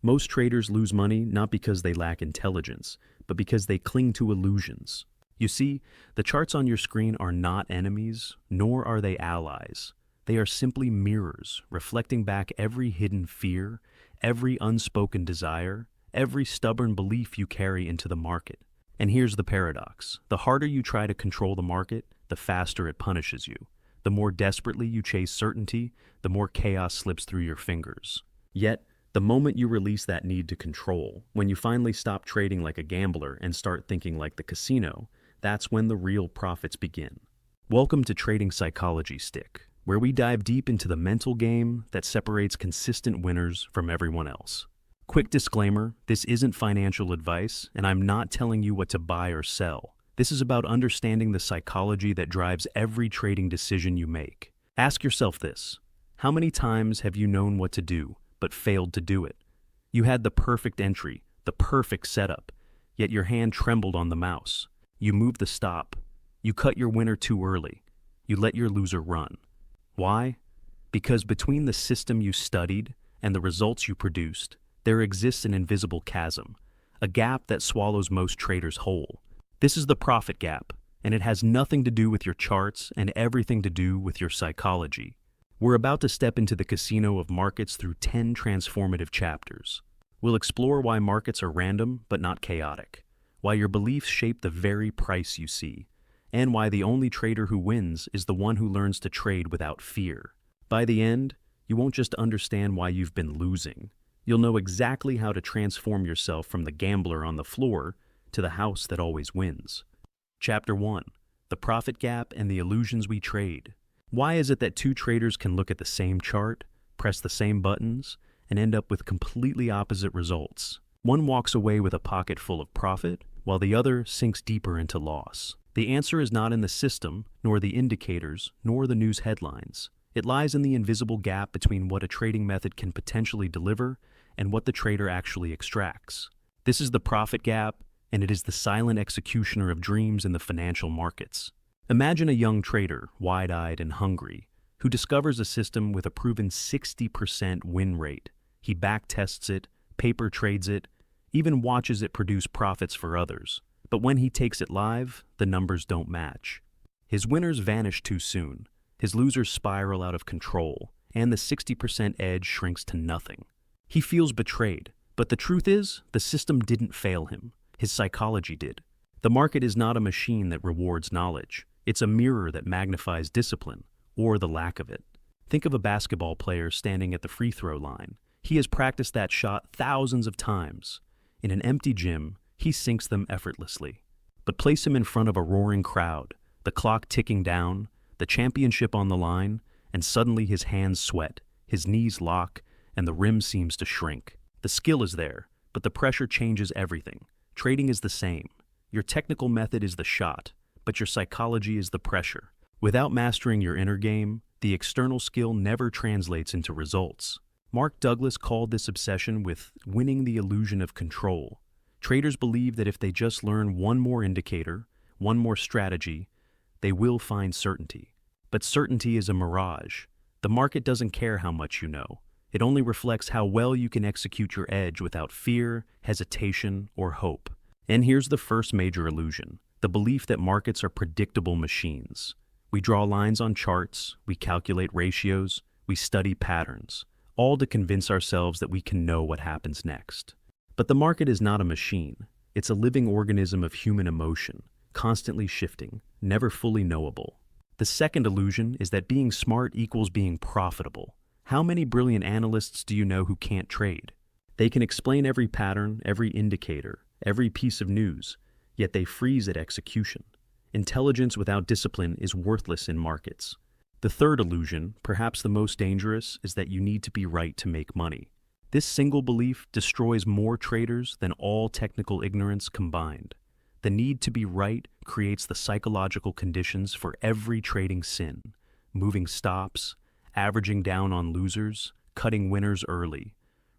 Most traders lose money not because they lack intelligence, but because they cling to illusions. You see, the charts on your screen are not enemies, nor are they allies. They are simply mirrors, reflecting back every hidden fear, every unspoken desire, every stubborn belief you carry into the market. And here's the paradox. The harder you try to control the market, the faster it punishes you. The more desperately you chase certainty, the more chaos slips through your fingers. Yet, the moment you release that need to control, when you finally stop trading like a gambler and start thinking like the casino, that's when the real profits begin. Welcome to Trading Psychology Stick, where we dive deep into the mental game that separates consistent winners from everyone else. Quick disclaimer, this isn't financial advice, and I'm not telling you what to buy or sell. This is about understanding the psychology that drives every trading decision you make. Ask yourself this: how many times have you known what to do, but failed to do it? You had the perfect entry, the perfect setup, yet your hand trembled on the mouse. You moved the stop. You cut your winner too early. You let your loser run. Why? Because between the system you studied and the results you produced, there exists an invisible chasm, a gap that swallows most traders whole. This is the profit gap, and it has nothing to do with your charts and everything to do with your psychology. We're about to step into the casino of markets through 10 transformative chapters. We'll explore why markets are random but not chaotic, why your beliefs shape the very price you see, and why the only trader who wins is the one who learns to trade without fear. By the end, you won't just understand why you've been losing. You'll know exactly how to transform yourself from the gambler on the floor to the house that always wins. Chapter 1: The Profit Gap and the Illusions We Trade. Why is it that two traders can look at the same chart, press the same buttons, and end up with completely opposite results? One walks away with a pocket full of profit, while the other sinks deeper into loss. The answer is not in the system, nor the indicators, nor the news headlines. It lies in the invisible gap between what a trading method can potentially deliver and what the trader actually extracts. This is the profit gap, and it is the silent executioner of dreams in the financial markets. Imagine a young trader, wide-eyed and hungry, who discovers a system with a proven 60% win rate. He backtests it, paper trades it, even watches it produce profits for others. But when he takes it live, the numbers don't match. His winners vanish too soon, his losers spiral out of control, and the 60% edge shrinks to nothing. He feels betrayed, but the truth is, the system didn't fail him. His psychology did. The market is not a machine that rewards knowledge. It's a mirror that magnifies discipline, or the lack of it. Think of a basketball player standing at the free throw line. He has practiced that shot thousands of times. In an empty gym, he sinks them effortlessly. But place him in front of a roaring crowd, the clock ticking down, the championship on the line, and suddenly his hands sweat, his knees lock, and the rim seems to shrink. The skill is there, but the pressure changes everything. Trading is the same. Your technical method is the shot, but your psychology is the pressure. Without mastering your inner game, the external skill never translates into results. Mark Douglas called this obsession with winning the illusion of control. Traders believe that if they just learn one more indicator, one more strategy, they will find certainty. But certainty is a mirage. The market doesn't care how much you know. It only reflects how well you can execute your edge without fear, hesitation, or hope. And here's the first major illusion: the belief that markets are predictable machines. We draw lines on charts, we calculate ratios, we study patterns, all to convince ourselves that we can know what happens next. But the market is not a machine. It's a living organism of human emotion, constantly shifting, never fully knowable. The second illusion is that being smart equals being profitable. How many brilliant analysts do you know who can't trade? They can explain every pattern, every indicator, every piece of news, yet they freeze at execution. Intelligence without discipline is worthless in markets. The third illusion, perhaps the most dangerous, is that you need to be right to make money. This single belief destroys more traders than all technical ignorance combined. The need to be right creates the psychological conditions for every trading sin: moving stops, averaging down on losers, cutting winners early,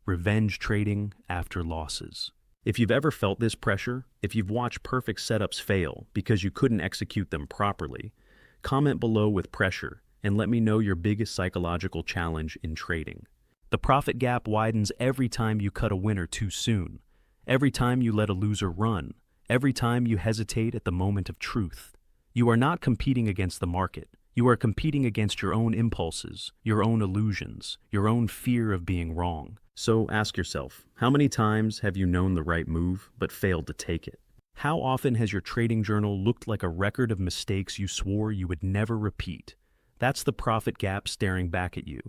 revenge trading after losses. If you've ever felt this pressure, if you've watched perfect setups fail because you couldn't execute them properly, comment below with pressure and let me know your biggest psychological challenge in trading. The profit gap widens every time you cut a winner too soon, every time you let a loser run, every time you hesitate at the moment of truth. You are not competing against the market. You are competing against your own impulses, your own illusions, your own fear of being wrong. So ask yourself, how many times have you known the right move but failed to take it? How often has your trading journal looked like a record of mistakes you swore you would never repeat? That's the profit gap staring back at you.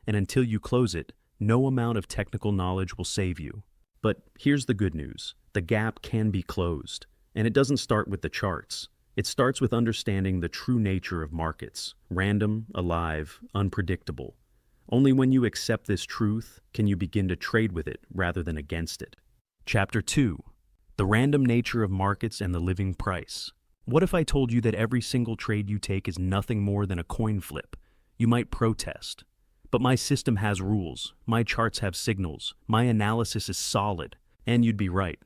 And until you close it, no amount of technical knowledge will save you. But here's the good news. The gap can be closed. And it doesn't start with the charts. It starts with understanding the true nature of markets, random, alive, unpredictable. Only when you accept this truth can you begin to trade with it rather than against it. Chapter 2. The random nature of markets and the living price. What if I told you that every single trade you take is nothing more than a coin flip? You might protest. But my system has rules, my charts have signals, my analysis is solid, and you'd be right.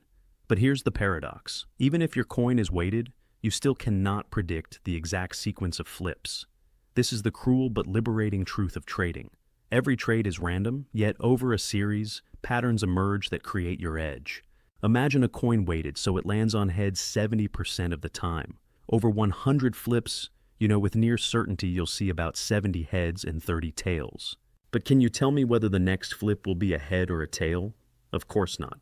But here's the paradox. Even if your coin is weighted, you still cannot predict the exact sequence of flips. This is the cruel but liberating truth of trading. Every trade is random, yet over a series, patterns emerge that create your edge. Imagine a coin weighted so it lands on heads 70% of the time. Over 100 flips, with near certainty you'll see about 70 heads and 30 tails. But can you tell me whether the next flip will be a head or a tail? Of course not.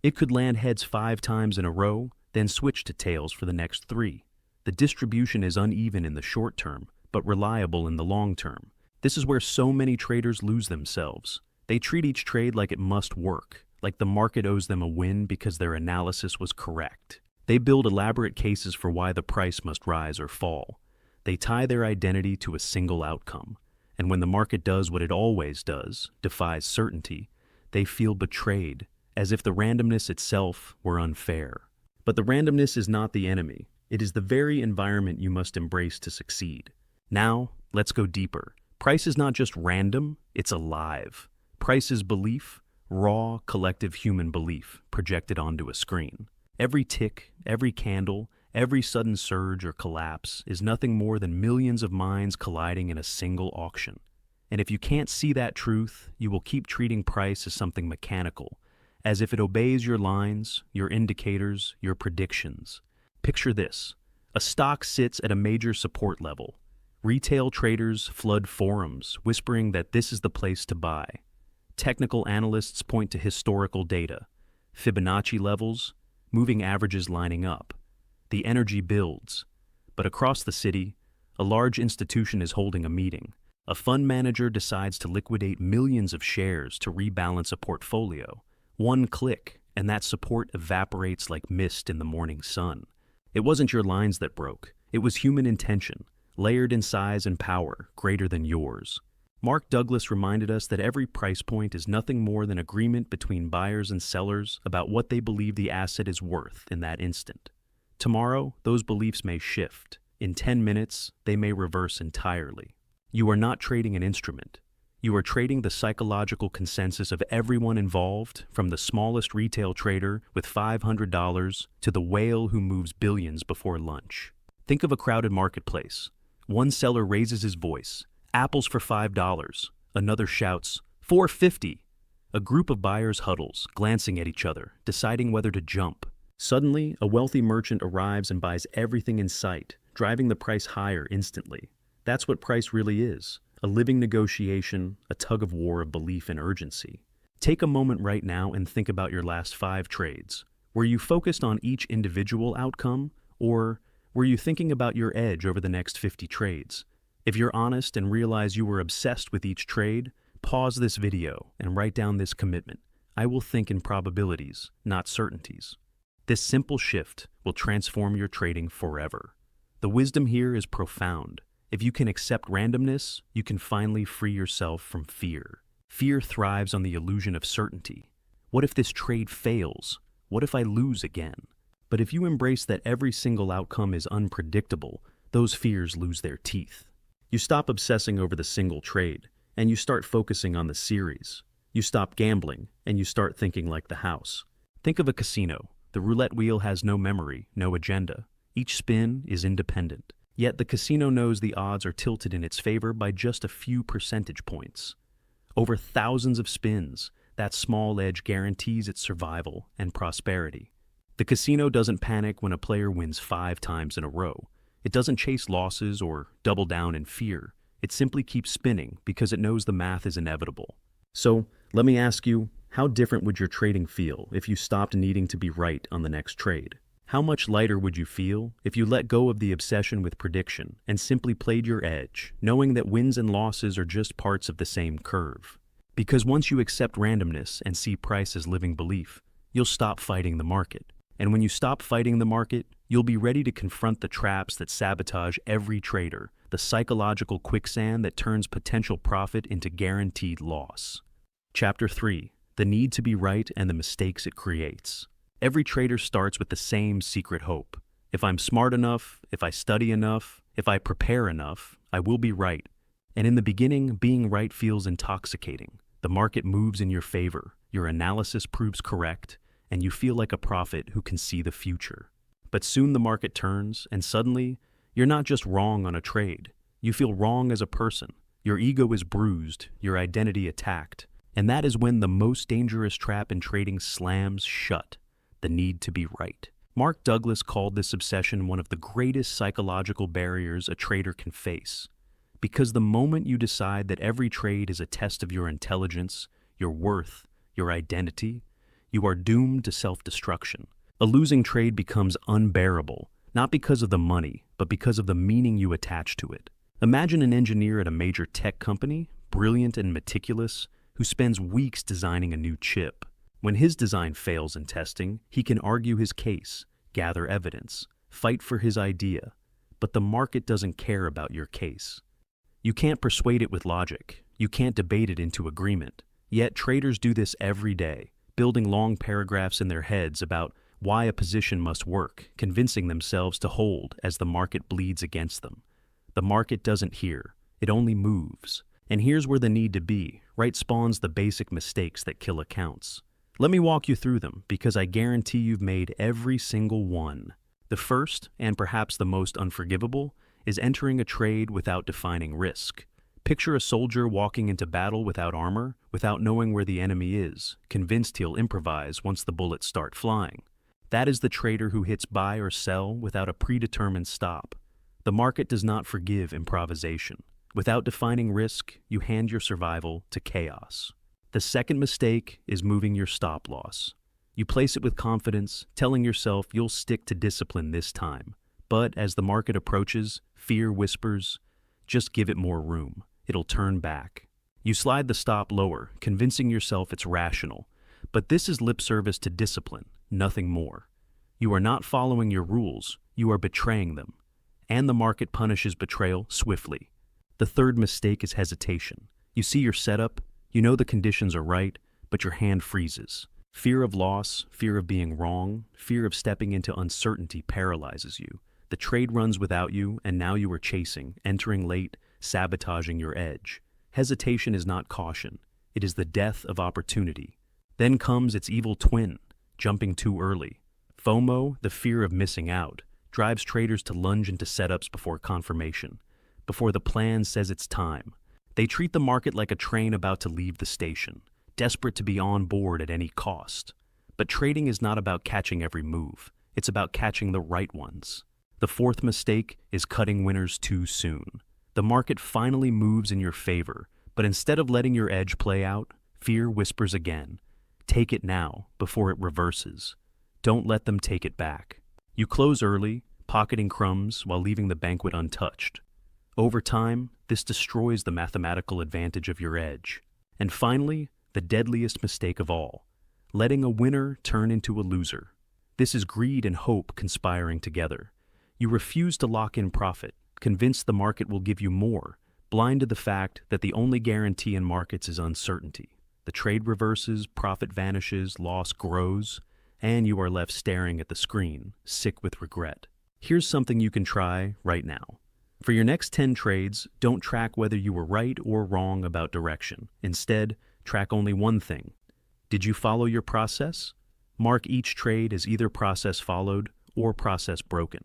It could land heads 5 times in a row, then switch to tails for the next 3. The distribution is uneven in the short term, but reliable in the long term. This is where so many traders lose themselves. They treat each trade like it must work, like the market owes them a win because their analysis was correct. They build elaborate cases for why the price must rise or fall. They tie their identity to a single outcome. And when the market does what it always does, defies certainty, they feel betrayed, as if the randomness itself were unfair. But the randomness is not the enemy. It is the very environment you must embrace to succeed. Now, let's go deeper. Price is not just random, it's alive. Price is belief, raw, collective human belief projected onto a screen. Every tick, every candle, every sudden surge or collapse is nothing more than millions of minds colliding in a single auction. And if you can't see that truth, you will keep treating price as something mechanical, as if it obeys your lines, your indicators, your predictions. Picture this. A stock sits at a major support level. Retail traders flood forums, whispering that this is the place to buy. Technical analysts point to historical data, Fibonacci levels, moving averages lining up. The energy builds. But across the city, a large institution is holding a meeting. A fund manager decides to liquidate millions of shares to rebalance a portfolio. One click, and that support evaporates like mist in the morning sun. It wasn't your lines that broke. It was human intention, layered in size and power, greater than yours. Mark Douglas reminded us that every price point is nothing more than agreement between buyers and sellers about what they believe the asset is worth in that instant. Tomorrow, those beliefs may shift. In 10 minutes, they may reverse entirely. You are not trading an instrument. You are trading the psychological consensus of everyone involved, from the smallest retail trader with $500 to the whale who moves billions before lunch. Think of a crowded marketplace. One seller raises his voice, apples for $5. Another shouts, $4.50. A group of buyers huddles, glancing at each other, deciding whether to jump. Suddenly, a wealthy merchant arrives and buys everything in sight, driving the price higher instantly. That's what price really is. A living negotiation, a tug-of-war of belief and urgency. Take a moment right now and think about your last 5 trades. Were you focused on each individual outcome, or were you thinking about your edge over the next 50 trades? If you're honest and realize you were obsessed with each trade, pause this video and write down this commitment. I will think in probabilities, not certainties. This simple shift will transform your trading forever. The wisdom here is profound. If you can accept randomness, you can finally free yourself from fear. Fear thrives on the illusion of certainty. What if this trade fails? What if I lose again? But if you embrace that every single outcome is unpredictable, those fears lose their teeth. You stop obsessing over the single trade, and you start focusing on the series. You stop gambling, and you start thinking like the house. Think of a casino. The roulette wheel has no memory, no agenda. Each spin is independent. Yet the casino knows the odds are tilted in its favor by just a few percentage points. Over thousands of spins, that small edge guarantees its survival and prosperity. The casino doesn't panic when a player wins 5 times in a row. It doesn't chase losses or double down in fear. It simply keeps spinning because it knows the math is inevitable. So, let me ask you, how different would your trading feel if you stopped needing to be right on the next trade? How much lighter would you feel if you let go of the obsession with prediction and simply played your edge, knowing that wins and losses are just parts of the same curve? Because once you accept randomness and see price as living belief, you'll stop fighting the market. And when you stop fighting the market, you'll be ready to confront the traps that sabotage every trader, the psychological quicksand that turns potential profit into guaranteed loss. Chapter 3. The need to be right and the mistakes it creates. Every trader starts with the same secret hope. If I'm smart enough, if I study enough, if I prepare enough, I will be right. And in the beginning, being right feels intoxicating. The market moves in your favor, your analysis proves correct, and you feel like a prophet who can see the future. But soon the market turns, and suddenly, you're not just wrong on a trade. You feel wrong as a person. Your ego is bruised, your identity attacked. And that is when the most dangerous trap in trading slams shut: the need to be right. Mark Douglas called this obsession one of the greatest psychological barriers a trader can face. Because the moment you decide that every trade is a test of your intelligence, your worth, your identity, you are doomed to self-destruction. A losing trade becomes unbearable, not because of the money, but because of the meaning you attach to it. Imagine an engineer at a major tech company, brilliant and meticulous, who spends weeks designing a new chip. When his design fails in testing, he can argue his case, gather evidence, fight for his idea, but the market doesn't care about your case. You can't persuade it with logic. You can't debate it into agreement. Yet traders do this every day, building long paragraphs in their heads about why a position must work, convincing themselves to hold as the market bleeds against them. The market doesn't hear. It only moves. And here's where the need to be right spawns the basic mistakes that kill accounts. Let me walk you through them, because I guarantee you've made every single one. The first, and perhaps the most unforgivable, is entering a trade without defining risk. Picture a soldier walking into battle without armor, without knowing where the enemy is, convinced he'll improvise once the bullets start flying. That is the trader who hits buy or sell without a predetermined stop. The market does not forgive improvisation. Without defining risk, you hand your survival to chaos. The second mistake is moving your stop loss. You place it with confidence, telling yourself you'll stick to discipline this time. But as the market approaches, fear whispers, just give it more room. It'll turn back. You slide the stop lower, convincing yourself it's rational. But this is lip service to discipline, nothing more. You are not following your rules, you are betraying them. And the market punishes betrayal swiftly. The third mistake is hesitation. You see your setup, you know the conditions are right, but your hand freezes. Fear of loss, fear of being wrong, fear of stepping into uncertainty paralyzes you. The trade runs without you, and now you are chasing, entering late, sabotaging your edge. Hesitation is not caution. It is the death of opportunity. Then comes its evil twin, jumping too early. FOMO, the fear of missing out, drives traders to lunge into setups before confirmation, before the plan says it's time. They treat the market like a train about to leave the station, desperate to be on board at any cost. But trading is not about catching every move. It's about catching the right ones. The fourth mistake is cutting winners too soon. The market finally moves in your favor, but instead of letting your edge play out, fear whispers again. Take it now, before it reverses. Don't let them take it back. You close early, pocketing crumbs while leaving the banquet untouched. Over time, this destroys the mathematical advantage of your edge. And finally, the deadliest mistake of all, letting a winner turn into a loser. This is greed and hope conspiring together. You refuse to lock in profit, convinced the market will give you more, blind to the fact that the only guarantee in markets is uncertainty. The trade reverses, profit vanishes, loss grows, and you are left staring at the screen, sick with regret. Here's something you can try right now. For your next 10 trades, don't track whether you were right or wrong about direction. Instead, track only one thing. Did you follow your process? Mark each trade as either process followed or process broken.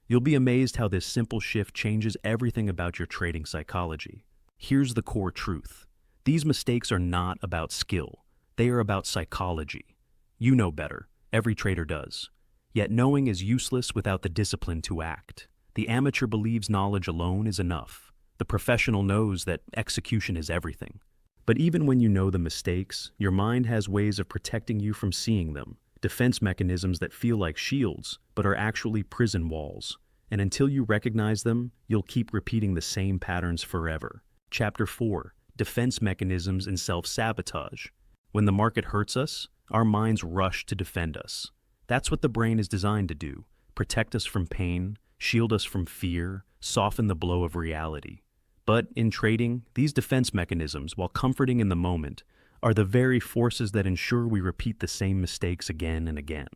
You'll be amazed how this simple shift changes everything about your trading psychology. Here's the core truth. These mistakes are not about skill. They are about psychology. You know better. Every trader does. Yet knowing is useless without the discipline to act. The amateur believes knowledge alone is enough. The professional knows that execution is everything. But even when you know the mistakes, your mind has ways of protecting you from seeing them. Defense mechanisms that feel like shields, but are actually prison walls. And until you recognize them, you'll keep repeating the same patterns forever. Chapter 4. Defense Mechanisms and Self-Sabotage. When the market hurts us, our minds rush to defend us. That's what the brain is designed to do: protect us from pain, shield us from fear, soften the blow of reality. But in trading, these defense mechanisms, while comforting in the moment, are the very forces that ensure we repeat the same mistakes again and again.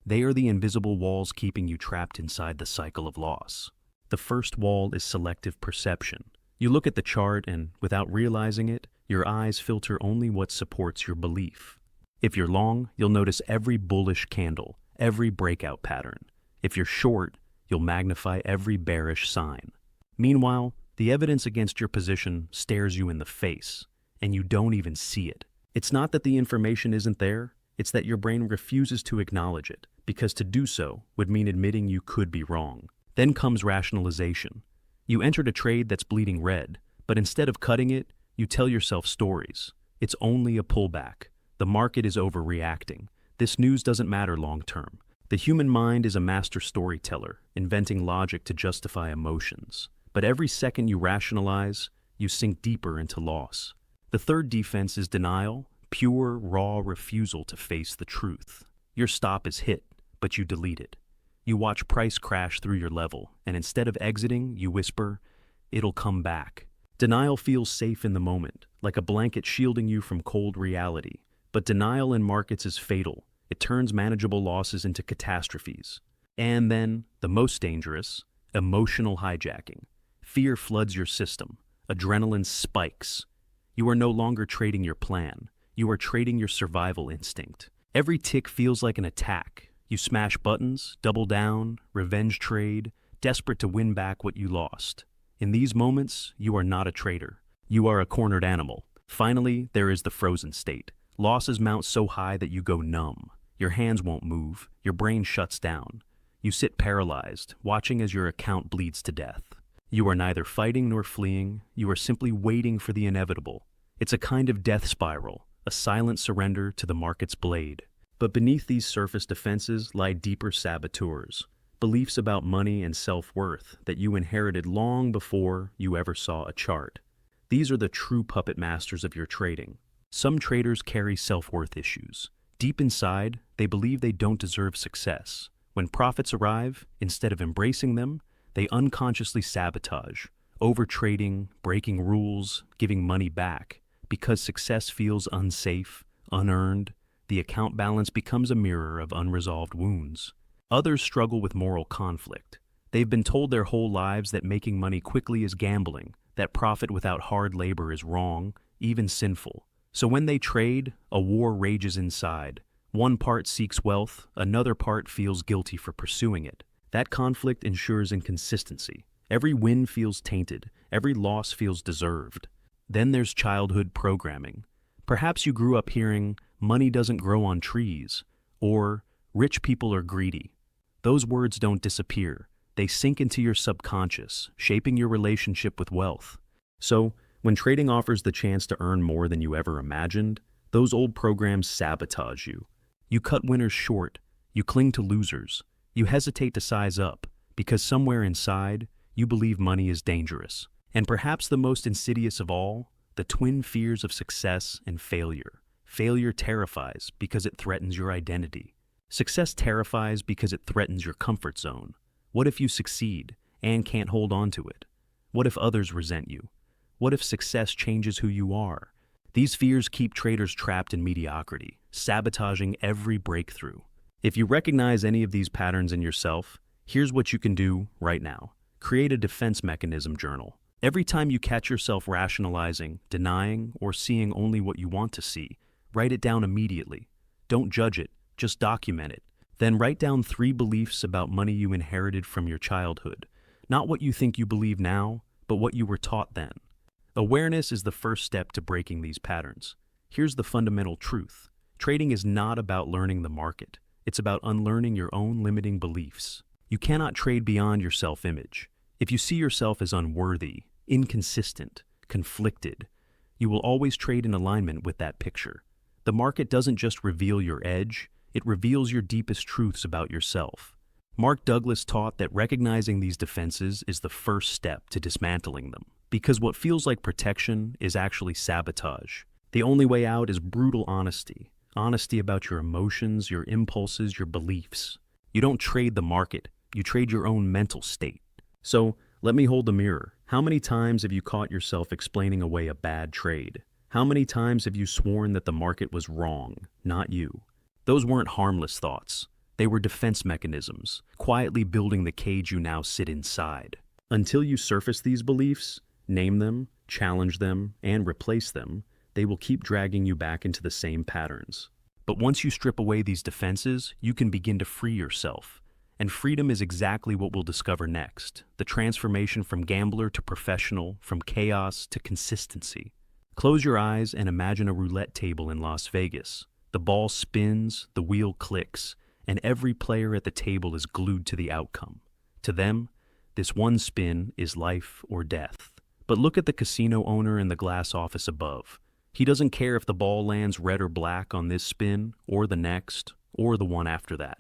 They are the invisible walls keeping you trapped inside the cycle of loss. The first wall is selective perception. You look at the chart and, without realizing it, your eyes filter only what supports your belief. If you're long, you'll notice every bullish candle, every breakout pattern. If you're short, you'll magnify every bearish sign. Meanwhile, the evidence against your position stares you in the face, and you don't even see it. It's not that the information isn't there, it's that your brain refuses to acknowledge it, because to do so would mean admitting you could be wrong. Then comes rationalization. You entered a trade that's bleeding red, but instead of cutting it, you tell yourself stories. It's only a pullback. The market is overreacting. This news doesn't matter long term. The human mind is a master storyteller, inventing logic to justify emotions. But every second you rationalize, you sink deeper into loss. The third defense is denial, pure, raw refusal to face the truth. Your stop is hit, but you delete it. You watch price crash through your level, and instead of exiting, you whisper, "It'll come back." Denial feels safe in the moment, like a blanket shielding you from cold reality. But denial in markets is fatal. It turns manageable losses into catastrophes. And then, the most dangerous, emotional hijacking. Fear floods your system. Adrenaline spikes. You are no longer trading your plan. You are trading your survival instinct. Every tick feels like an attack. You smash buttons, double down, revenge trade, desperate to win back what you lost. In these moments, you are not a trader. You are a cornered animal. Finally, there is the frozen state. Losses mount so high that you go numb. Your hands won't move. Your brain shuts down. You sit paralyzed, watching as your account bleeds to death. You are neither fighting nor fleeing. You are simply waiting for the inevitable. It's a kind of death spiral, a silent surrender to the market's blade. But beneath these surface defenses lie deeper saboteurs, beliefs about money and self-worth that you inherited long before you ever saw a chart. These are the true puppet masters of your trading. Some traders carry self-worth issues. Deep inside, they believe they don't deserve success. When profits arrive, instead of embracing them, they unconsciously sabotage, overtrading, breaking rules, giving money back. Because success feels unsafe, unearned, the account balance becomes a mirror of unresolved wounds. Others struggle with moral conflict. They've been told their whole lives that making money quickly is gambling, that profit without hard labor is wrong, even sinful. So when they trade, a war rages inside. One part seeks wealth, another part feels guilty for pursuing it. That conflict ensures inconsistency. Every win feels tainted, every loss feels deserved. Then there's childhood programming. Perhaps you grew up hearing, "Money doesn't grow on trees," or "Rich people are greedy." Those words don't disappear. They sink into your subconscious, shaping your relationship with wealth. So, when trading offers the chance to earn more than you ever imagined, those old programs sabotage you. You cut winners short. You cling to losers. You hesitate to size up, because somewhere inside, you believe money is dangerous. And perhaps the most insidious of all, the twin fears of success and failure. Failure terrifies because it threatens your identity. Success terrifies because it threatens your comfort zone. What if you succeed and can't hold on to it? What if others resent you? What if success changes who you are? These fears keep traders trapped in mediocrity, sabotaging every breakthrough. If you recognize any of these patterns in yourself, here's what you can do right now. Create a defense mechanism journal. Every time you catch yourself rationalizing, denying, or seeing only what you want to see, write it down immediately. Don't judge it, just document it. Then write down 3 beliefs about money you inherited from your childhood. Not what you think you believe now, but what you were taught then. Awareness is the first step to breaking these patterns. Here's the fundamental truth. Trading is not about learning the market. It's about unlearning your own limiting beliefs. You cannot trade beyond your self-image. If you see yourself as unworthy, inconsistent, conflicted, you will always trade in alignment with that picture. The market doesn't just reveal your edge, it reveals your deepest truths about yourself. Mark Douglas taught that recognizing these defenses is the first step to dismantling them, because what feels like protection is actually sabotage. The only way out is brutal honesty. Honesty about your emotions, your impulses, your beliefs. You don't trade the market, you trade your own mental state. So, let me hold the mirror. How many times have you caught yourself explaining away a bad trade? How many times have you sworn that the market was wrong, not you? Those weren't harmless thoughts. They were defense mechanisms, quietly building the cage you now sit inside. Until you surface these beliefs, name them, challenge them, and replace them, they will keep dragging you back into the same patterns. But once you strip away these defenses, you can begin to free yourself. And freedom is exactly what we'll discover next. The transformation from gambler to professional, from chaos to consistency. Close your eyes and imagine a roulette table in Las Vegas. The ball spins, the wheel clicks, and every player at the table is glued to the outcome. To them, this one spin is life or death. But look at the casino owner in the glass office above. He doesn't care if the ball lands red or black on this spin, or the next, or the one after that.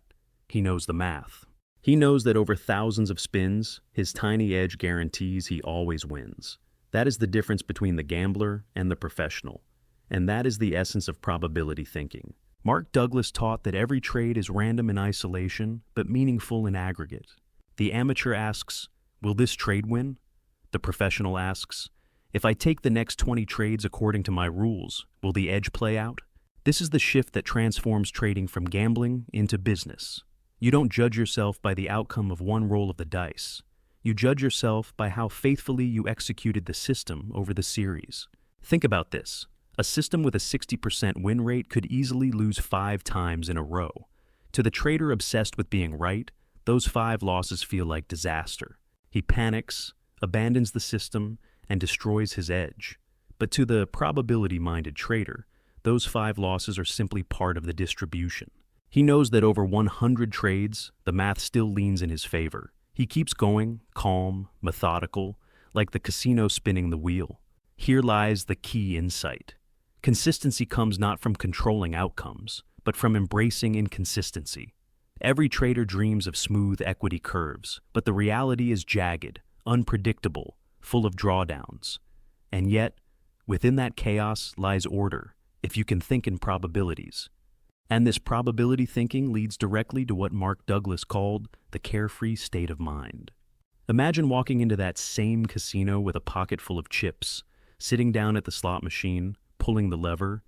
He knows the math. He knows that over thousands of spins, his tiny edge guarantees he always wins. That is the difference between the gambler and the professional. And that is the essence of probability thinking. Mark Douglas taught that every trade is random in isolation, but meaningful in aggregate. The amateur asks, "Will this trade win?" The professional asks, "If I take the next 20 trades according to my rules, will the edge play out?" This is the shift that transforms trading from gambling into business. You don't judge yourself by the outcome of one roll of the dice. You judge yourself by how faithfully you executed the system over the series. Think about this. A system with a 60% win rate could easily lose 5 times in a row. To the trader obsessed with being right, those 5 losses feel like disaster. He panics, abandons the system, and destroys his edge. But to the probability-minded trader, those 5 losses are simply part of the distribution. He knows that over 100 trades, the math still leans in his favor. He keeps going, calm, methodical, like the casino spinning the wheel. Here lies the key insight. Consistency comes not from controlling outcomes, but from embracing inconsistency. Every trader dreams of smooth equity curves, but the reality is jagged, unpredictable, full of drawdowns. And yet, within that chaos lies order, if you can think in probabilities. And this probability thinking leads directly to what Mark Douglas called the carefree state of mind. Imagine walking into that same casino with a pocket full of chips, sitting down at the slot machine, pulling the lever,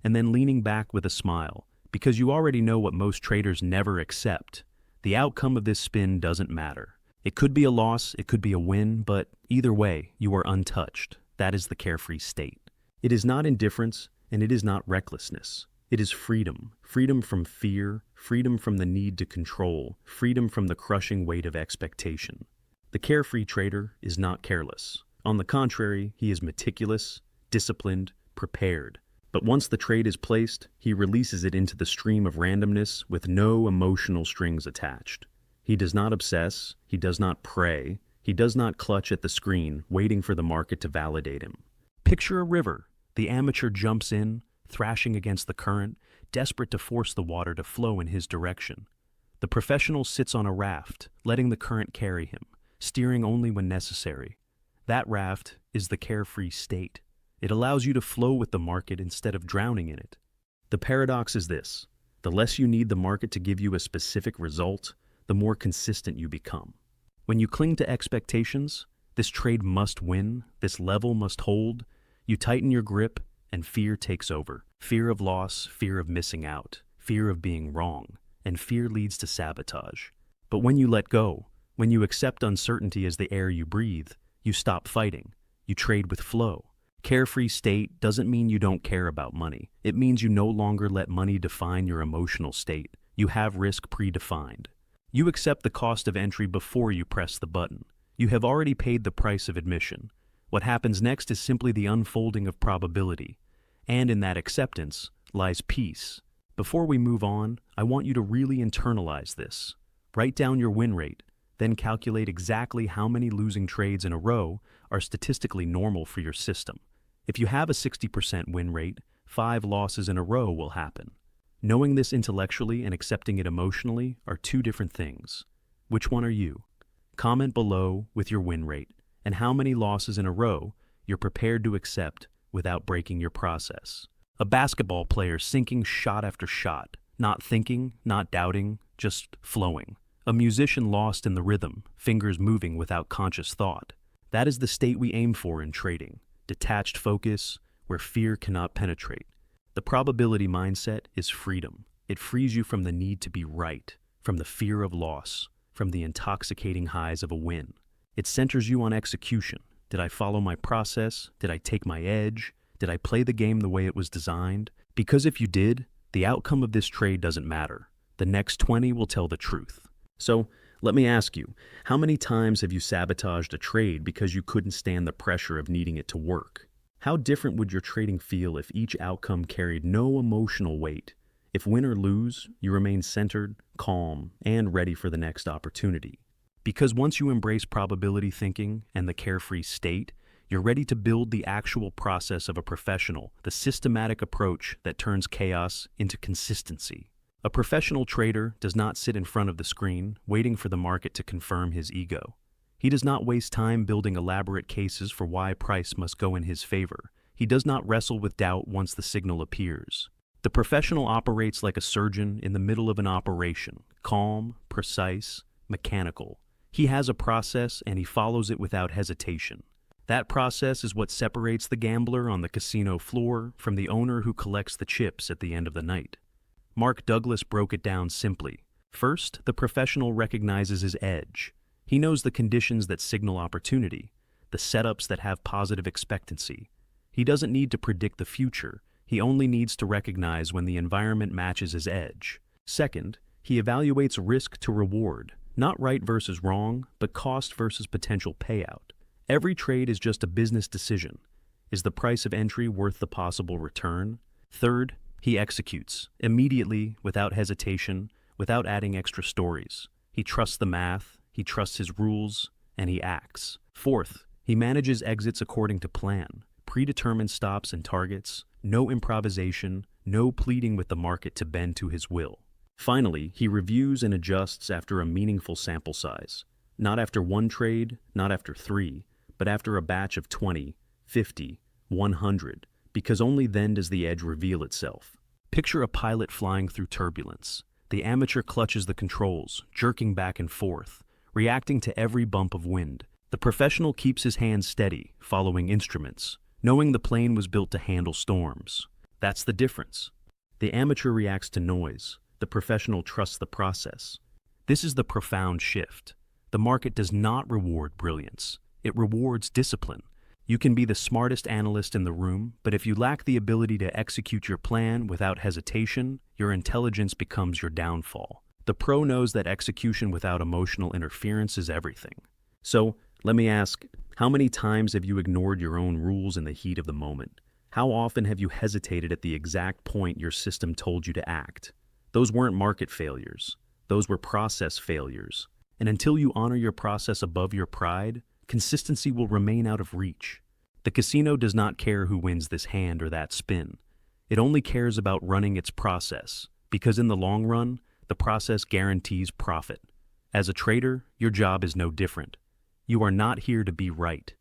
and then leaning back with a smile, because you already know what most traders never accept. The outcome of this spin doesn't matter. It could be a loss, it could be a win, but either way, you are untouched. That is the carefree state. It is not indifference, and it is not recklessness. It is freedom. Freedom from fear, freedom from the need to control, freedom from the crushing weight of expectation. The carefree trader is not careless. On the contrary, he is meticulous, disciplined, prepared. But once the trade is placed, he releases it into the stream of randomness with no emotional strings attached. He does not obsess, he does not pray, he does not clutch at the screen, waiting for the market to validate him. Picture a river. The amateur jumps in, thrashing against the current, desperate to force the water to flow in his direction. The professional sits on a raft, letting the current carry him, steering only when necessary. That raft is the carefree state. It allows you to flow with the market instead of drowning in it. The paradox is this: the less you need the market to give you a specific result, the more consistent you become. When you cling to expectations, this trade must win, this level must hold, you tighten your grip, and fear takes over. Fear of loss, fear of missing out, fear of being wrong, and fear leads to sabotage. But when you let go, when you accept uncertainty as the air you breathe, you stop fighting. You trade with flow. Carefree state doesn't mean you don't care about money. It means you no longer let money define your emotional state. You have risk predefined. You accept the cost of entry before you press the button. You have already paid the price of admission. What happens next is simply the unfolding of probability, and in that acceptance lies peace. Before we move on, I want you to really internalize this. Write down your win rate, then calculate exactly how many losing trades in a row are statistically normal for your system. If you have a 60% win rate, 5 losses in a row will happen. Knowing this intellectually and accepting it emotionally are two different things. Which one are you? Comment below with your win rate and how many losses in a row you're prepared to accept without breaking your process. A basketball player sinking shot after shot, not thinking, not doubting, just flowing. A musician lost in the rhythm, fingers moving without conscious thought. That is the state we aim for in trading. Detached focus, where fear cannot penetrate. The probability mindset is freedom. It frees you from the need to be right, from the fear of loss, from the intoxicating highs of a win. It centers you on execution. Did I follow my process? Did I take my edge? Did I play the game the way it was designed? Because if you did, the outcome of this trade doesn't matter. The next 20 will tell the truth. So, let me ask you, how many times have you sabotaged a trade because you couldn't stand the pressure of needing it to work? How different would your trading feel if each outcome carried no emotional weight? If win or lose, you remain centered, calm, and ready for the next opportunity. Because once you embrace probability thinking and the carefree state, you're ready to build the actual process of a professional, the systematic approach that turns chaos into consistency. A professional trader does not sit in front of the screen, waiting for the market to confirm his ego. He does not waste time building elaborate cases for why price must go in his favor. He does not wrestle with doubt once the signal appears. The professional operates like a surgeon in the middle of an operation, calm, precise, mechanical. He has a process and he follows it without hesitation. That process is what separates the gambler on the casino floor from the owner who collects the chips at the end of the night. Mark Douglas broke it down simply. First, the professional recognizes his edge. He knows the conditions that signal opportunity, the setups that have positive expectancy. He doesn't need to predict the future. He only needs to recognize when the environment matches his edge. Second, he evaluates risk to reward, not right versus wrong, but cost versus potential payout. Every trade is just a business decision. Is the price of entry worth the possible return? Third, he executes, immediately, without hesitation, without adding extra stories. He trusts the math, he trusts his rules, and he acts. Fourth, he manages exits according to plan, predetermined stops and targets, no improvisation, no pleading with the market to bend to his will. Finally, he reviews and adjusts after a meaningful sample size. Not after one trade, not after 3, but after a batch of 20, 50, 100, because only then does the edge reveal itself. Picture a pilot flying through turbulence. The amateur clutches the controls, jerking back and forth, reacting to every bump of wind. The professional keeps his hands steady, following instruments, knowing the plane was built to handle storms. That's the difference. The amateur reacts to noise. The professional trusts the process. This is the profound shift. The market does not reward brilliance. It rewards discipline. You can be the smartest analyst in the room, but if you lack the ability to execute your plan without hesitation, your intelligence becomes your downfall. The pro knows that execution without emotional interference is everything. So, let me ask, how many times have you ignored your own rules in the heat of the moment? How often have you hesitated at the exact point your system told you to act? Those weren't market failures. Those were process failures. And until you honor your process above your pride, consistency will remain out of reach. The casino does not care who wins this hand or that spin. It only cares about running its process, because in the long run, the process guarantees profit. As a trader, your job is no different. You are not here to be right.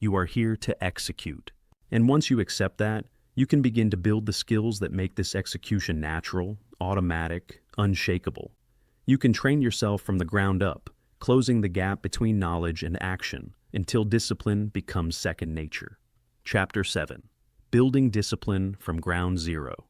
You are here to execute. And once you accept that, you can begin to build the skills that make this execution natural, automatic, unshakable. You can train yourself from the ground up, closing the gap between knowledge and action until discipline becomes second nature. Chapter 7. Building Discipline from Ground Zero.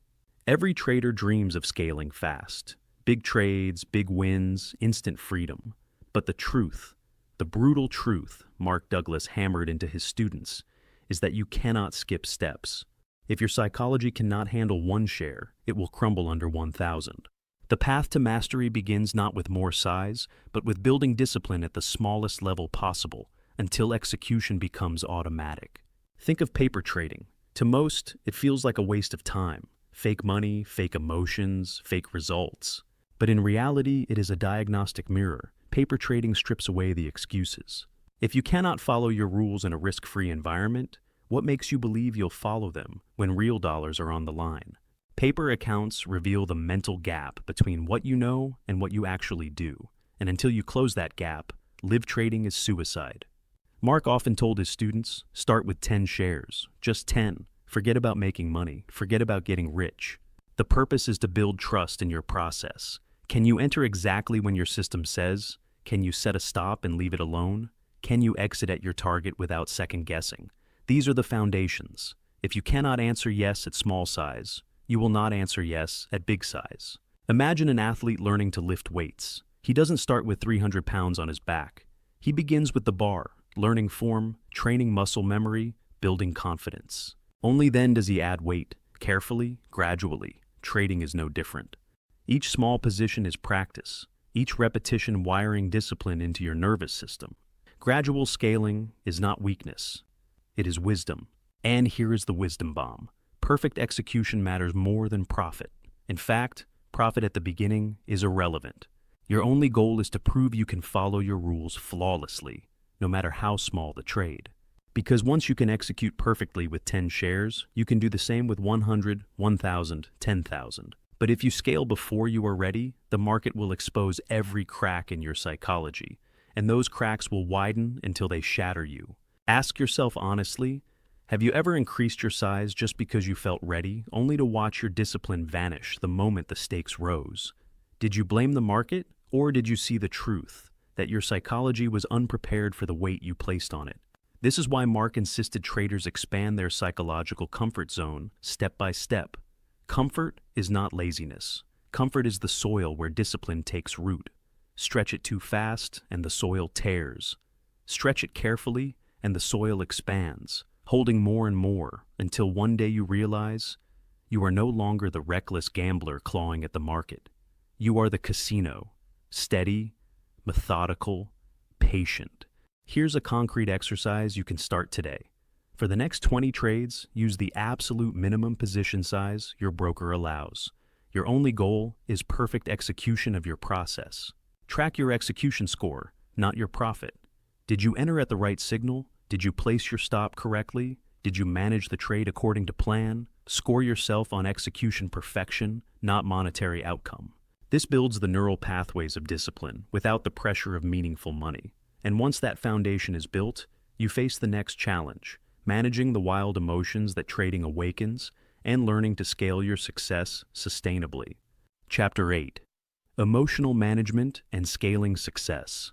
Every trader dreams of scaling fast. Big trades, big wins, instant freedom. But the truth, the brutal truth Mark Douglas hammered into his students, is that you cannot skip steps. If your psychology cannot handle one share, it will crumble under 1,000. The path to mastery begins not with more size, but with building discipline at the smallest level possible, until execution becomes automatic. Think of paper trading. To most, it feels like a waste of time. Fake money, fake emotions, fake results. But in reality, it is a diagnostic mirror. Paper trading strips away the excuses. If you cannot follow your rules in a risk-free environment, what makes you believe you'll follow them when real dollars are on the line? Paper accounts reveal the mental gap between what you know and what you actually do. And until you close that gap, live trading is suicide. Mark often told his students, start with 10 shares, just 10. Forget about making money, forget about getting rich. The purpose is to build trust in your process. Can you enter exactly when your system says? Can you set a stop and leave it alone? Can you exit at your target without second guessing? These are the foundations. If you cannot answer yes at small size, you will not answer yes at big size. Imagine an athlete learning to lift weights. He doesn't start with 300 pounds on his back. He begins with the bar, learning form, training muscle memory, building confidence. Only then does he add weight, carefully, gradually. Trading is no different. Each small position is practice, each repetition wiring discipline into your nervous system. Gradual scaling is not weakness, it is wisdom. And here is the wisdom bomb. Perfect execution matters more than profit. In fact, profit at the beginning is irrelevant. Your only goal is to prove you can follow your rules flawlessly, no matter how small the trade. Because once you can execute perfectly with 10 shares, you can do the same with 100, 1,000, 10,000. But if you scale before you are ready, the market will expose every crack in your psychology, and those cracks will widen until they shatter you. Ask yourself honestly, have you ever increased your size just because you felt ready, only to watch your discipline vanish the moment the stakes rose? Did you blame the market, or did you see the truth, that your psychology was unprepared for the weight you placed on it? This is why Mark insisted traders expand their psychological comfort zone step by step. Comfort is not laziness. Comfort is the soil where discipline takes root. Stretch it too fast, and the soil tears. Stretch it carefully, and the soil expands, holding more and more, until one day you realize you are no longer the reckless gambler clawing at the market. You are the casino, steady, methodical, patient. Here's a concrete exercise you can start today. For the next 20 trades, use the absolute minimum position size your broker allows. Your only goal is perfect execution of your process. Track your execution score, not your profit. Did you enter at the right signal? Did you place your stop correctly? Did you manage the trade according to plan? Score yourself on execution perfection, not monetary outcome. This builds the neural pathways of discipline without the pressure of meaningful money. And once that foundation is built, you face the next challenge, managing the wild emotions that trading awakens and learning to scale your success sustainably. Chapter 8. Emotional Management and Scaling Success.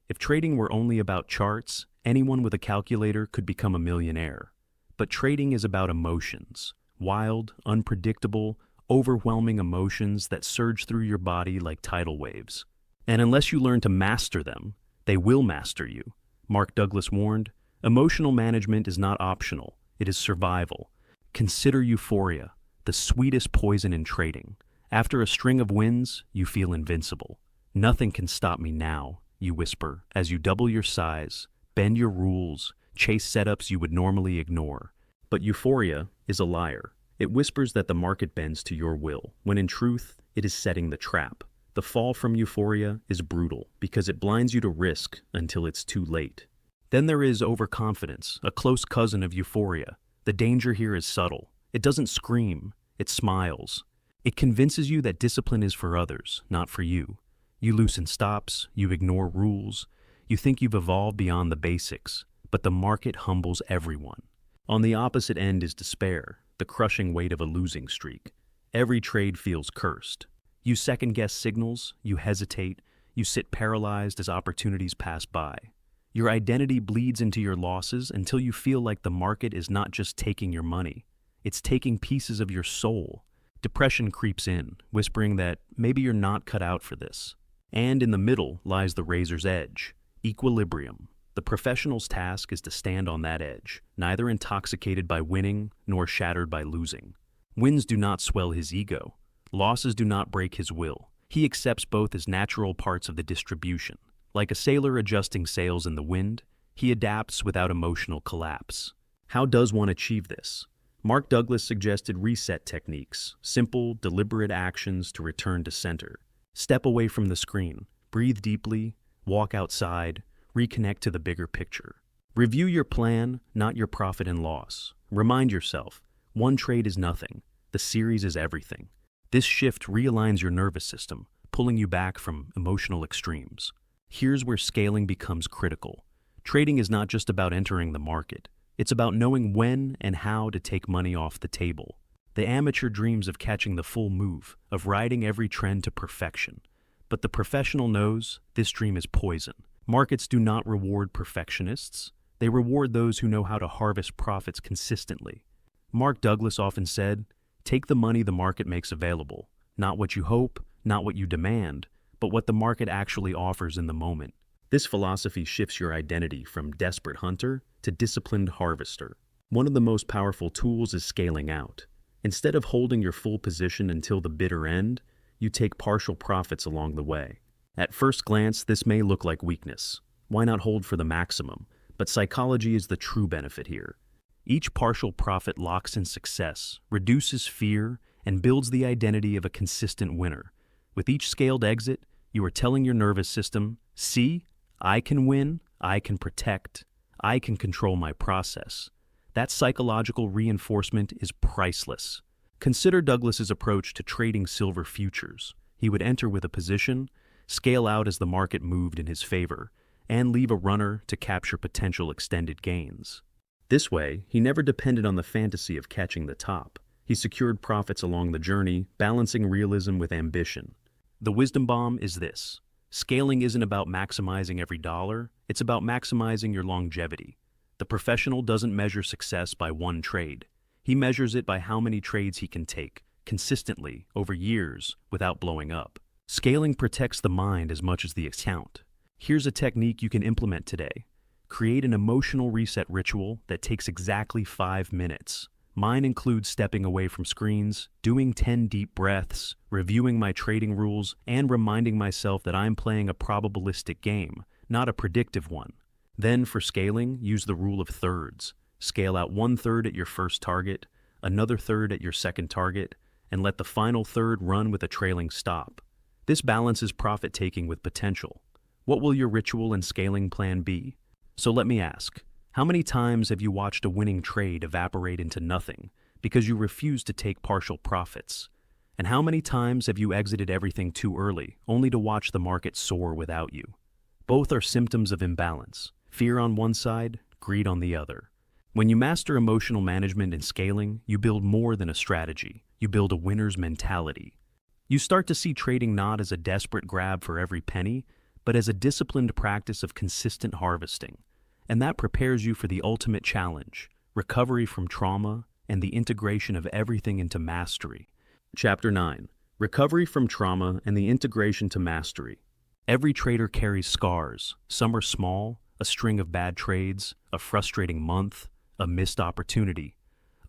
If trading were only about charts, anyone with a calculator could become a millionaire. But trading is about emotions, wild, unpredictable, overwhelming emotions that surge through your body like tidal waves. And unless you learn to master them, they will master you. Mark Douglas warned, emotional management is not optional, it is survival. Consider euphoria, the sweetest poison in trading. After a string of wins, you feel invincible. Nothing can stop me now, you whisper, as you double your size, bend your rules, chase setups you would normally ignore. But euphoria is a liar. It whispers that the market bends to your will, when in truth, it is setting the trap. The fall from euphoria is brutal because it blinds you to risk until it's too late. Then there is overconfidence, a close cousin of euphoria. The danger here is subtle. It doesn't scream, it smiles. It convinces you that discipline is for others, not for you. You loosen stops, you ignore rules, you think you've evolved beyond the basics, but the market humbles everyone. On the opposite end is despair, the crushing weight of a losing streak. Every trade feels cursed. You second-guess signals, you hesitate, you sit paralyzed as opportunities pass by. Your identity bleeds into your losses until you feel like the market is not just taking your money, it's taking pieces of your soul. Depression creeps in, whispering that maybe you're not cut out for this. And in the middle lies the razor's edge, equilibrium. The professional's task is to stand on that edge, neither intoxicated by winning nor shattered by losing. Wins do not swell his ego. Losses do not break his will. He accepts both as natural parts of the distribution. Like a sailor adjusting sails in the wind, He adapts without emotional collapse. How does one achieve this? Mark Douglas suggested reset techniques, simple, deliberate actions to return to center. Step away from the screen, breathe deeply, walk outside, reconnect to the bigger picture. Review your plan, not your profit and loss. Remind yourself, one trade is nothing, the series is everything. This shift realigns your nervous system, pulling you back from emotional extremes. Here's where scaling becomes critical. Trading is not just about entering the market. It's about knowing when and how to take money off the table. The amateur dreams of catching the full move, of riding every trend to perfection. But the professional knows this dream is poison. Markets do not reward perfectionists. They reward those who know how to harvest profits consistently. Mark Douglas often said, "Take the money the market makes available, not what you hope, not what you demand, but what the market actually offers in the moment." This philosophy shifts your identity from desperate hunter to disciplined harvester. One of the most powerful tools is scaling out. Instead of holding your full position until the bitter end, you take partial profits along the way. At first glance, this may look like weakness. Why not hold for the maximum? But psychology is the true benefit here. Each partial profit locks in success, reduces fear, and builds the identity of a consistent winner. With each scaled exit, you are telling your nervous system, "See, I can win, I can protect, I can control my process." That psychological reinforcement is priceless. Consider Douglas's approach to trading silver futures. He would enter with a position, scale out as the market moved in his favor, and leave a runner to capture potential extended gains. This way, he never depended on the fantasy of catching the top. He secured profits along the journey, balancing realism with ambition. The wisdom bomb is this: scaling isn't about maximizing every dollar, it's about maximizing your longevity. The professional doesn't measure success by one trade. He measures it by how many trades he can take, consistently, over years, without blowing up. Scaling protects the mind as much as the account. Here's a technique you can implement today. Create an emotional reset ritual that takes exactly 5 minutes. Mine includes stepping away from screens, doing 10 deep breaths, reviewing my trading rules, and reminding myself that I'm playing a probabilistic game, not a predictive one. Then for scaling, use the rule of thirds. Scale out 1/3 at your first target, another third at your second target, and let the final third run with a trailing stop. This balances profit-taking with potential. What will your ritual and scaling plan be? So let me ask, how many times have you watched a winning trade evaporate into nothing because you refused to take partial profits? And how many times have you exited everything too early, only to watch the market soar without you? Both are symptoms of imbalance. Fear on one side, greed on the other. When you master emotional management and scaling, you build more than a strategy. You build a winner's mentality. You start to see trading not as a desperate grab for every penny, but as a disciplined practice of consistent harvesting. And that prepares you for the ultimate challenge, recovery from trauma and the integration of everything into mastery. Chapter 9. Recovery from trauma and the integration to mastery. Every trader carries scars. Some are small, a string of bad trades, a frustrating month, a missed opportunity.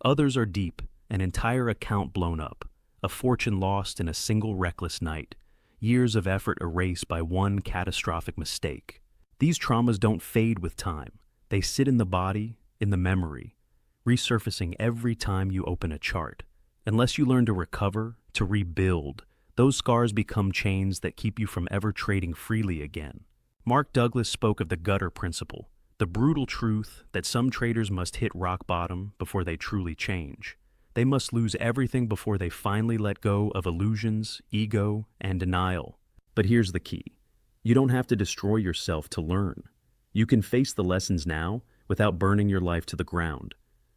Others are deep, an entire account blown up, a fortune lost in a single reckless night, years of effort erased by one catastrophic mistake. These traumas don't fade with time. They sit in the body, in the memory, resurfacing every time you open a chart. Unless you learn to recover, to rebuild, those scars become chains that keep you from ever trading freely again. Mark Douglas spoke of the gutter principle, the brutal truth that some traders must hit rock bottom before they truly change. They must lose everything before they finally let go of illusions, ego, and denial. But here's the key. You don't have to destroy yourself to learn. You can face the lessons now without burning your life to the ground.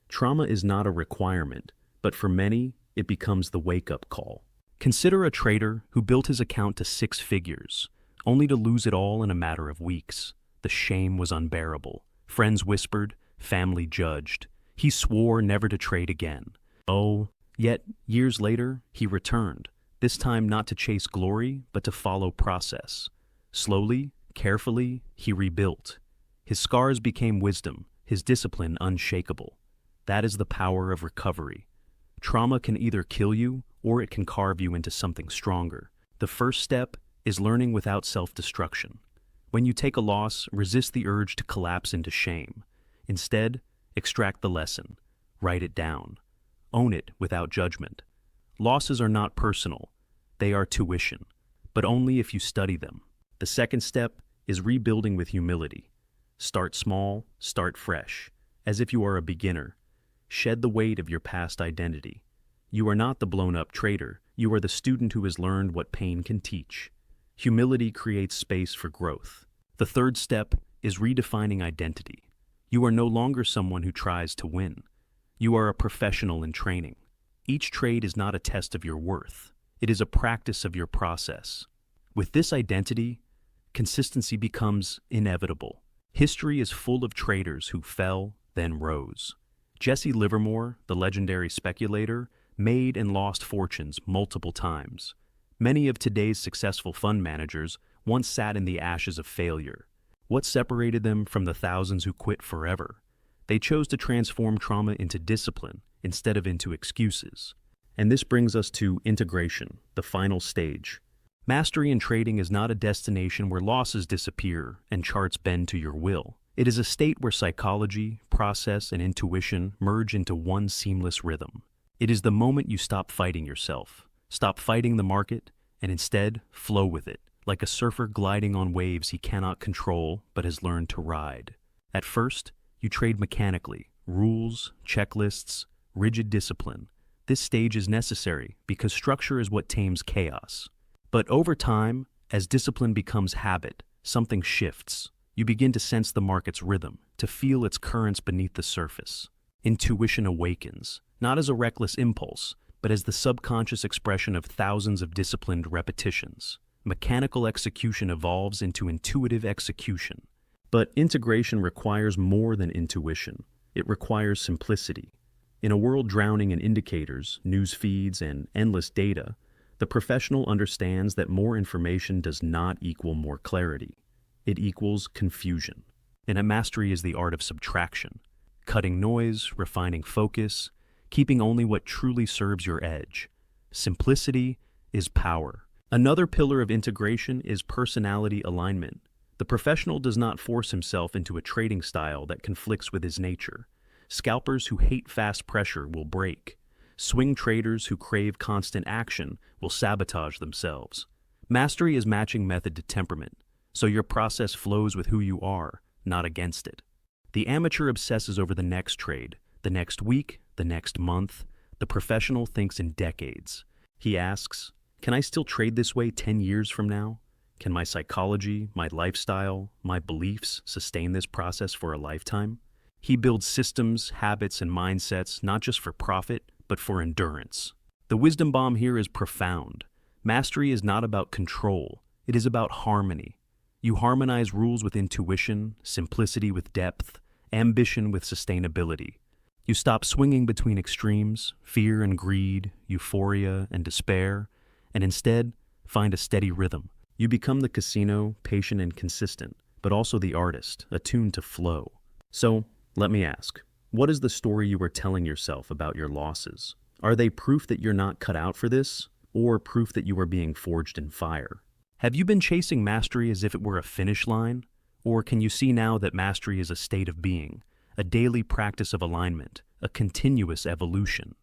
Trauma is not a requirement, but for many, it becomes the wake-up call. Consider a trader who built his account to 6 figures, only to lose it all in a matter of weeks. The shame was unbearable. Friends whispered, family judged. He swore never to trade again. Oh, yet years later, he returned, this time not to chase glory, but to follow process. Slowly, carefully, he rebuilt. His scars became wisdom, his discipline unshakable. That is the power of recovery. Trauma can either kill you or it can carve you into something stronger. The first step is learning without self-destruction. When you take a loss, resist the urge to collapse into shame. Instead, extract the lesson. Write it down. Own it without judgment. Losses are not personal. They are tuition, but only if you study them. The second step is rebuilding with humility. Start small, start fresh, as if you are a beginner. Shed the weight of your past identity. You are not the blown-up trader. You are the student who has learned what pain can teach. Humility creates space for growth. The third step is redefining identity. You are no longer someone who tries to win. You are a professional in training. Each trade is not a test of your worth. It is a practice of your process. With this identity, consistency becomes inevitable. History is full of traders who fell, then rose. Jesse Livermore, the legendary speculator, made and lost fortunes multiple times. Many of today's successful fund managers once sat in the ashes of failure. What separated them from the thousands who quit forever? They chose to transform trauma into discipline instead of into excuses. And this brings us to integration, the final stage. Mastery in trading is not a destination where losses disappear and charts bend to your will. It is a state where psychology, process, and intuition merge into one seamless rhythm. It is the moment you stop fighting yourself, stop fighting the market, and instead flow with it, like a surfer gliding on waves he cannot control but has learned to ride. At first, you trade mechanically, rules, checklists, rigid discipline. This stage is necessary because structure is what tames chaos. But over time, as discipline becomes habit, something shifts. You begin to sense the market's rhythm, to feel its currents beneath the surface. Intuition awakens, not as a reckless impulse, but as the subconscious expression of thousands of disciplined repetitions. Mechanical execution evolves into intuitive execution. But integration requires more than intuition. It requires simplicity. In a world drowning in indicators, news feeds, and endless data, the professional understands that more information does not equal more clarity. It equals confusion. And mastery is the art of subtraction, cutting noise, refining focus, keeping only what truly serves your edge. Simplicity is power. Another pillar of integration is personality alignment. The professional does not force himself into a trading style that conflicts with his nature. Scalpers who hate fast pressure will break. Swing traders who crave constant action will sabotage themselves. Mastery is matching method to temperament, so your process flows with who you are, not against it. The amateur obsesses over the next trade, the next week, the next month. The professional thinks in decades. He asks, can I still trade this way 10 years from now? Can my psychology, my lifestyle, my beliefs sustain this process for a lifetime? He builds systems, habits, and mindsets not just for profit, but for endurance. The wisdom bomb here is profound. Mastery is not about control. It is about harmony. You harmonize rules with intuition, simplicity with depth, ambition with sustainability. You stop swinging between extremes, fear and greed, euphoria and despair, and instead find a steady rhythm. You become the casino, patient and consistent, but also the artist, attuned to flow. So, let me ask, what is the story you are telling yourself about your losses? Are they proof that you're not cut out for this, or proof that you are being forged in fire? Have you been chasing mastery as if it were a finish line? Or can you see now that mastery is a state of being, a daily practice of alignment, a continuous evolution?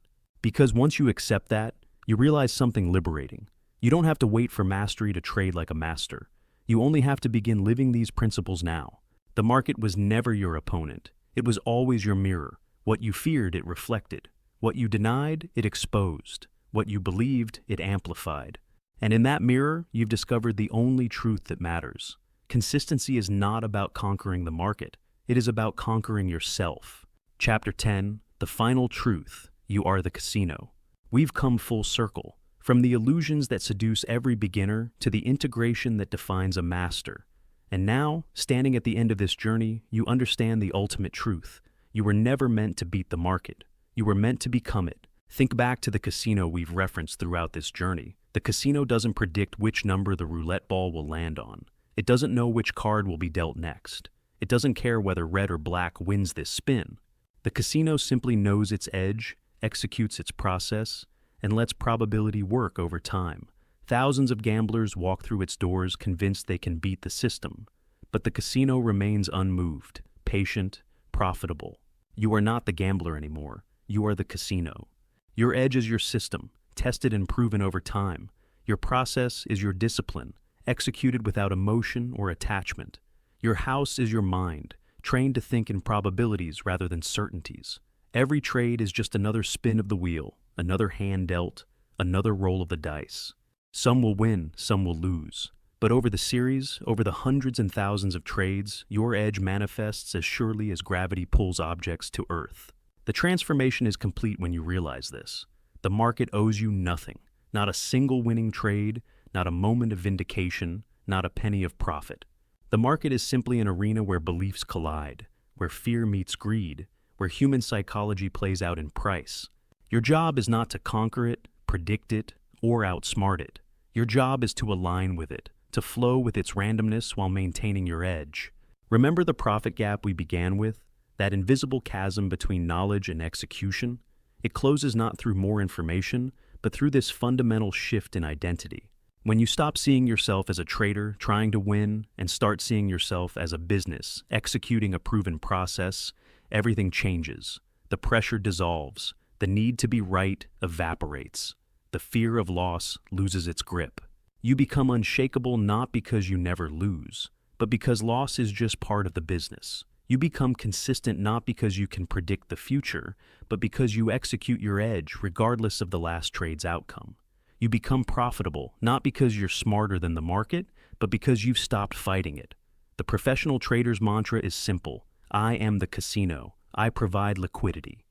Because once you accept that, you realize something liberating. You don't have to wait for mastery to trade like a master. You only have to begin living these principles now. The market was never your opponent. It was always your mirror. What you feared, it reflected. What you denied, it exposed. What you believed, it amplified. And in that mirror, you've discovered the only truth that matters. Consistency is not about conquering the market. It is about conquering yourself. Chapter 10, The Final Truth. You are the casino. We've come full circle. From the illusions that seduce every beginner to the integration that defines a master. And now, standing at the end of this journey, you understand the ultimate truth. You were never meant to beat the market. You were meant to become it. Think back to the casino we've referenced throughout this journey. The casino doesn't predict which number the roulette ball will land on. It doesn't know which card will be dealt next. It doesn't care whether red or black wins this spin. The casino simply knows its edge, executes its process, and lets probability work over time. Thousands of gamblers walk through its doors convinced they can beat the system. But the casino remains unmoved, patient, profitable. You are not the gambler anymore. You are the casino. Your edge is your system, tested and proven over time. Your process is your discipline, executed without emotion or attachment. Your house is your mind, trained to think in probabilities rather than certainties. Every trade is just another spin of the wheel, another hand dealt, another roll of the dice. Some will win, some will lose. But over the series, over the hundreds and thousands of trades, your edge manifests as surely as gravity pulls objects to Earth. The transformation is complete when you realize this. The market owes you nothing, not a single winning trade, not a moment of vindication, not a penny of profit. The market is simply an arena where beliefs collide, where fear meets greed, where human psychology plays out in price. Your job is not to conquer it, predict it, or outsmart it. Your job is to align with it, to flow with its randomness while maintaining your edge. Remember the profit gap we began with? That invisible chasm between knowledge and execution? It closes not through more information, but through this fundamental shift in identity. When you stop seeing yourself as a trader trying to win and start seeing yourself as a business executing a proven process, everything changes. The pressure dissolves. The need to be right evaporates. The fear of loss loses its grip. You become unshakable not because you never lose, but because loss is just part of the business. You become consistent not because you can predict the future, but because you execute your edge regardless of the last trade's outcome. You become profitable not because you're smarter than the market, but because you've stopped fighting it. The professional trader's mantra is simple. I am the casino. I provide liquidity.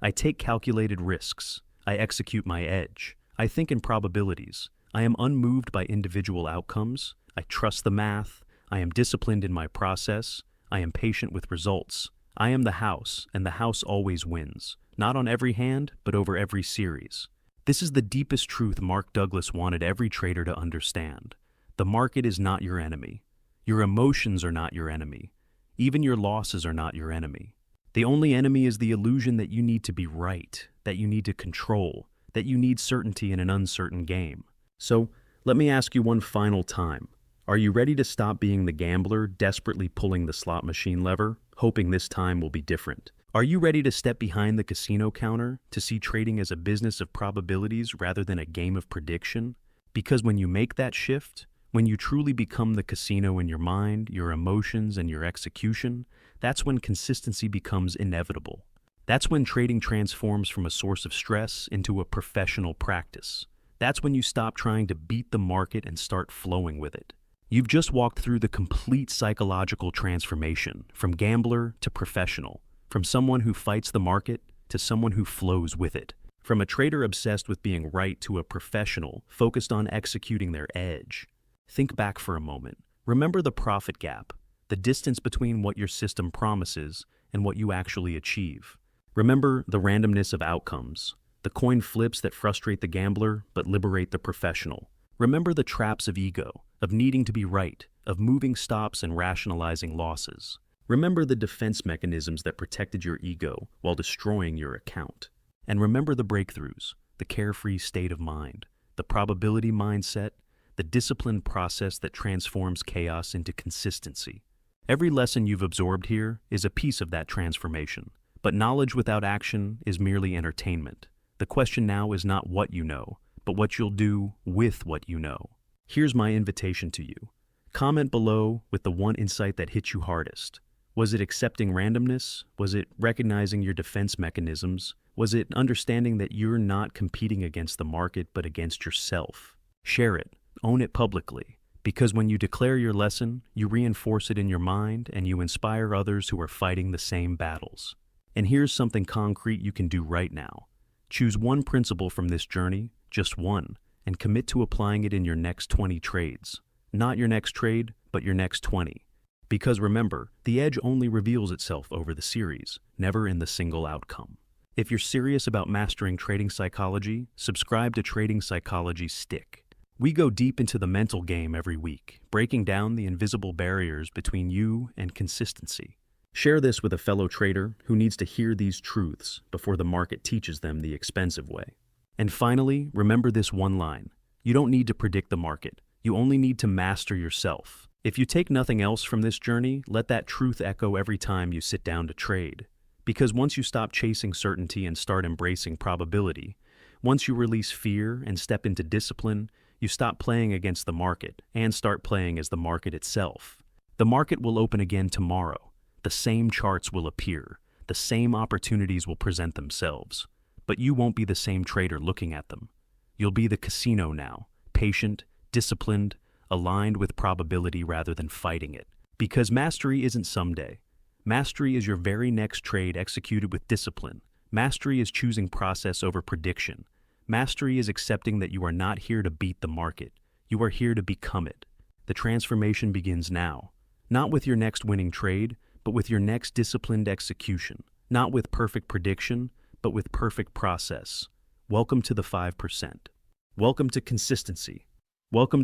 I take calculated risks. I execute my edge. I think in probabilities. I am unmoved by individual outcomes. I trust the math. I am disciplined in my process. I am patient with results. I am the house, and the house always wins. Not on every hand, but over every series. This is the deepest truth Mark Douglas wanted every trader to understand. The market is not your enemy. Your emotions are not your enemy. Even your losses are not your enemy. The only enemy is the illusion that you need to be right, that you need to control, that you need certainty in an uncertain game. So, let me ask you one final time. Are you ready to stop being the gambler, desperately pulling the slot machine lever, hoping this time will be different? Are you ready to step behind the casino counter, to see trading as a business of probabilities rather than a game of prediction? Because when you make that shift, when you truly become the casino in your mind, your emotions, and your execution, that's when consistency becomes inevitable. That's when trading transforms from a source of stress into a professional practice. That's when you stop trying to beat the market and start flowing with it. You've just walked through the complete psychological transformation, from gambler to professional, from someone who fights the market to someone who flows with it, from a trader obsessed with being right to a professional focused on executing their edge. Think back for a moment. Remember the profit gap, the distance between what your system promises and what you actually achieve. Remember the randomness of outcomes, the coin flips that frustrate the gambler but liberate the professional. Remember the traps of ego, of needing to be right, of moving stops and rationalizing losses. Remember the defense mechanisms that protected your ego while destroying your account. And remember the breakthroughs, the carefree state of mind, the probability mindset, the disciplined process that transforms chaos into consistency. Every lesson you've absorbed here is a piece of that transformation, but knowledge without action is merely entertainment. The question now is not what you know, but what you'll do with what you know. Here's my invitation to you. Comment below with the one insight that hit you hardest. Was it accepting randomness? Was it recognizing your defense mechanisms? Was it understanding that you're not competing against the market but against yourself? Share it. Own it publicly. Because when you declare your lesson, you reinforce it in your mind and you inspire others who are fighting the same battles. And here's something concrete you can do right now. Choose one principle from this journey, just one, and commit to applying it in your next 20 trades. Not your next trade, but your next 20. Because remember, the edge only reveals itself over the series, never in the single outcome. If you're serious about mastering trading psychology, subscribe to Trading Psychology Stick. We go deep into the mental game every week, breaking down the invisible barriers between you and consistency. Share this with a fellow trader who needs to hear these truths before the market teaches them the expensive way. And finally, remember this one line. You don't need to predict the market. You only need to master yourself. If you take nothing else from this journey, let that truth echo every time you sit down to trade. Because once you stop chasing certainty and start embracing probability, once you release fear and step into discipline, you stop playing against the market and start playing as the market itself. The market will open again tomorrow. The same charts will appear. The same opportunities will present themselves. But you won't be the same trader looking at them. You'll be the casino now, patient, disciplined, aligned with probability rather than fighting it. Because mastery isn't someday. Mastery is your very next trade executed with discipline. Mastery is choosing process over prediction. Mastery is accepting that you are not here to beat the market. You are here to become it. The transformation begins now. Not with your next winning trade, but with your next disciplined execution. Not with perfect prediction, but with perfect process. Welcome to the 5%. Welcome to consistency. Welcome